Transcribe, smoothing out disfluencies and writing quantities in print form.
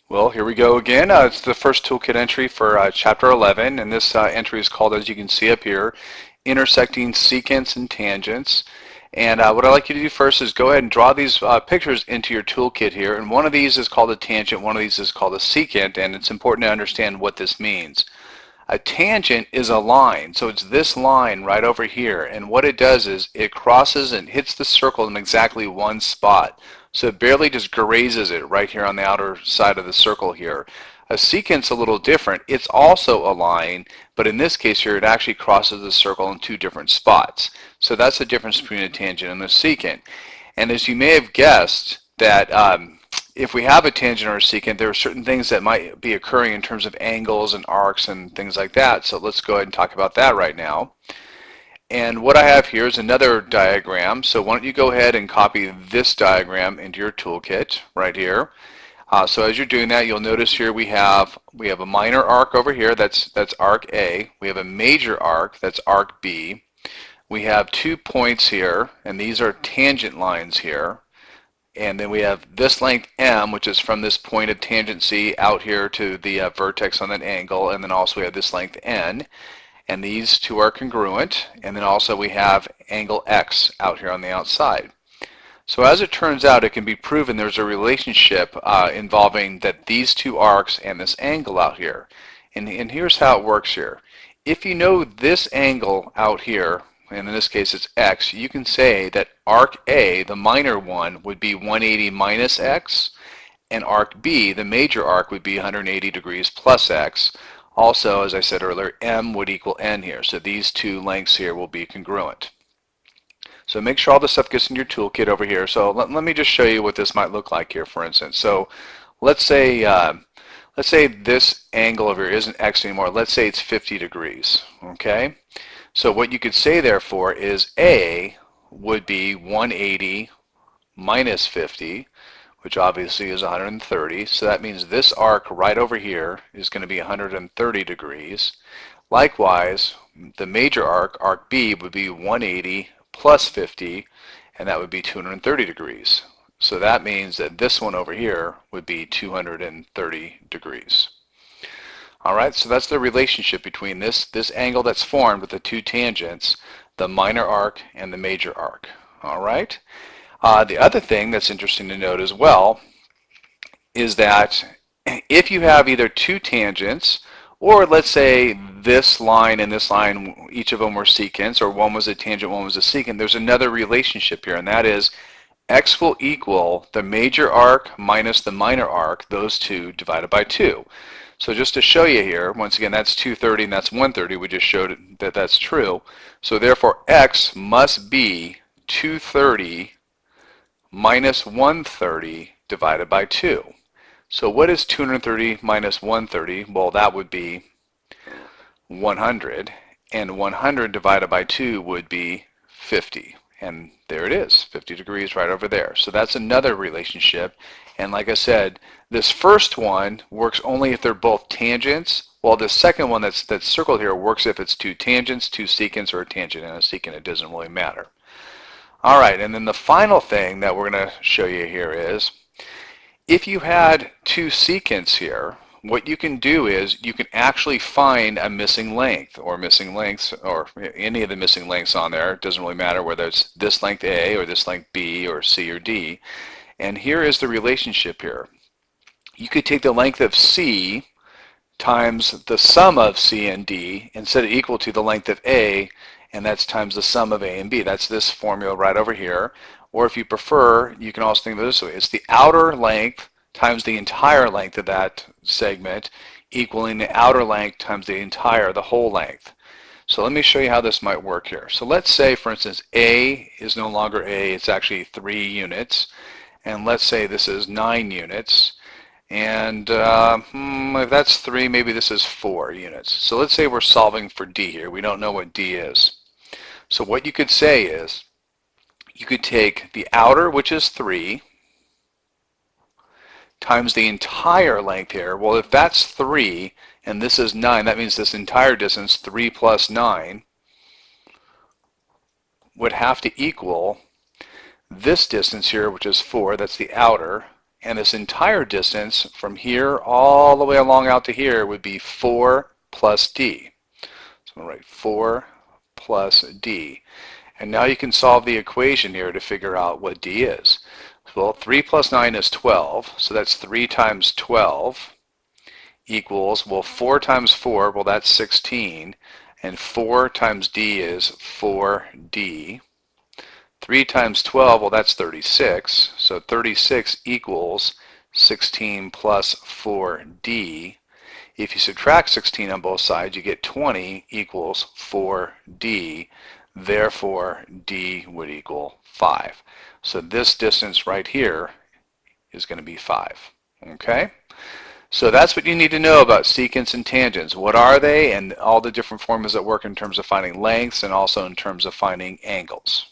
Well, here we go again. It's the first toolkit entry for Chapter 11, and this entry is called, as you can see up here, Intersecting Secants and Tangents. And what I'd like you to do first is go ahead and draw these pictures into your toolkit here. And one of these is called a tangent, one of these is called a secant, and it's important to understand what this means. A tangent is a line, so it's this line right over here, and what it does is it crosses and hits the circle in exactly one spot. So it barely just grazes it right here on the outer side of the circle here. A secant's a little different. It's also a line, but in this case here it actually crosses the circle in two different spots. So that's the difference between a tangent and a secant. And as you may have guessed, that if we have a tangent or a secant, there are certain things that might be occurring in terms of angles and arcs and things like that. So let's go ahead and talk about that right now. And what I have here is another diagram. So why don't you go ahead and copy this diagram into your toolkit right here. So as you're doing that, you'll notice here we have a minor arc over here. That's arc A. We have a major arc. That's arc B. We have 2 points here, and these are tangent lines here. And then we have this length M, which is from this point of tangent C out here to the vertex on that angle. And then also we have this length N. And these two are congruent. And then also we have angle X out here on the outside. So as it turns out, it can be proven there's a relationship involving that these two arcs and this angle out here. And here's how it works here. If you know this angle out here, and in this case it's X, you can say that arc A, the minor one, would be 180 minus X, and arc B, the major arc, would be 180 degrees plus X. Also, as I said earlier, M would equal N here, so these two lengths here will be congruent. So make sure all this stuff gets in your toolkit over here. So let me just show you what this might look like here, for instance. So let's say this angle over here isn't X anymore. Let's say it's 50 degrees, okay? So what you could say, therefore, is A would be 180 minus 50, which obviously is 130. So that means this arc right over here is going to be 130 degrees. Likewise, the major arc, arc B, would be 180 plus 50, and that would be 230 degrees. So that means that this one over here would be 230 degrees. All right, so that's the relationship between this angle that's formed with the two tangents, the minor arc and the major arc. All right. The other thing that's interesting to note as well is that if you have either two tangents, or let's say this line and this line, each of them were secants, or one was a tangent, one was a secant, there's another relationship here, and that is X will equal the major arc minus the minor arc, those two divided by 2. So just to show you here, once again, that's 230 and that's 130. We just showed that that's true. So therefore, X must be 230 minus 130 divided by 2. So what is 230 minus 130? Well, that would be 100. And 100 divided by 2 would be 50. And there it is, 50 degrees right over there. So that's another relationship. And like I said, this first one works only if they're both tangents, while the second one that's circled here works if it's two tangents, two secants, or a tangent and a secant. It doesn't really matter. All right, and then the final thing that we're going to show you here is if you had two secants here, what you can do is you can actually find a missing length or missing lengths or any of the missing lengths on there. It doesn't really matter whether it's this length A or this length B or C or D. And here is the relationship here. You could take the length of C times the sum of C and D and set it equal to the length of A, and that's times the sum of A and B. That's this formula right over here. Or if you prefer, you can also think of it this way. It's the outer length times the entire length of that segment equaling the outer length times the whole length. So let me show you how this might work here. So let's say, for instance, A is no longer A. It's actually 3 units. And let's say this is 9 units. And if that's 3, maybe this is 4 units. So let's say we're solving for D here. We don't know what D is. So what you could say is, you could take the outer, which is 3, times the entire length here. Well, if that's 3 and this is 9, that means this entire distance, 3 plus 9, would have to equal this distance here, which is 4, that's the outer, And this entire distance from here all the way along out to here would be 4 plus d. So I'm going to write 4 plus d. And now you can solve the equation here to figure out what d is. Well, 3 plus 9 is 12, so that's 3 times 12 equals, well, 4 times 4, well, that's 16, and 4 times d is 4d. 3 times 12, well, that's 36, so 36 equals 16 plus 4d. If you subtract 16 on both sides, you get 20 equals 4d. Therefore, d would equal 5. So this distance right here is going to be 5. Okay? So that's what you need to know about secants and tangents. What are they, and all the different formulas that work in terms of finding lengths and also in terms of finding angles.